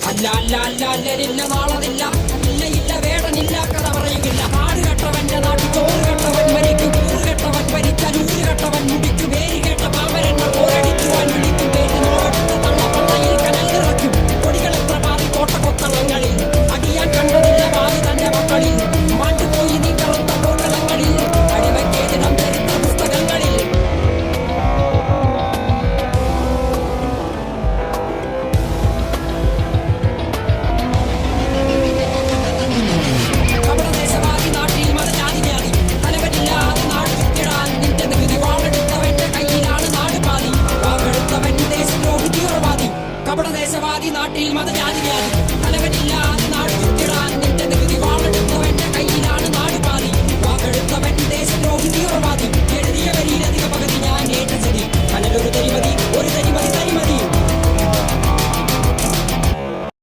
അല്ല അല്ല അല്ല അല്ലരില്ല നാളതില്ല ഇല്ല ഇല്ല വേടനില്ല കഥ പറയുകില്ല. നാട് കെട്ടവന്റെ നാട്ടിൽ ചോറ് കെട്ടവൻ മരിക്കും. കൂറ് കെട്ടവൻ ഭരിച്ചാൽ ഊര് കെട്ടവൻ മുടിക്കും. പേര് കേട്ട പാമരെണ്ണ പോരടിക്കുവാൻ വിളിക്കും. പേര് നോവെടുത്ത തള്ളപ്പള്ളയിൽ കനൽ നിറയ്ക്കും. കൊടികളെത്ര പാതി കോട്ടക്കൊത്തളങ്ങളിൽ അടിയാൻ കണ്ടതില്ല പാതി തന്റെ മക്കളിൽ. മാണ്ടുപോയി നീ കറുത്ത കോട്ടളങ്ങളിൽ അടിവയ്ക്കേതിടം ചരിത്ര പുസ്തകങ്ങളിൽ. കപടദേശവാദി നാട്ടിൽ മതജാതിവ്യാധി തലവനില്ലാതെ നാട് ചുറ്റിടാൻ നിന്റെ നികുതി വാളെടുത്തവന്റെ കയ്യിലാണ് നാട് പാതി. വാക്കെടുത്തവൻ ദേശദ്രോഹി തീവ്രവാദി. കപടദേശവാദി നാട്ടിൽ മതജാതിവ്യാധി തലവനില്ലാതെ നാട് ചുറ്റിടാൻ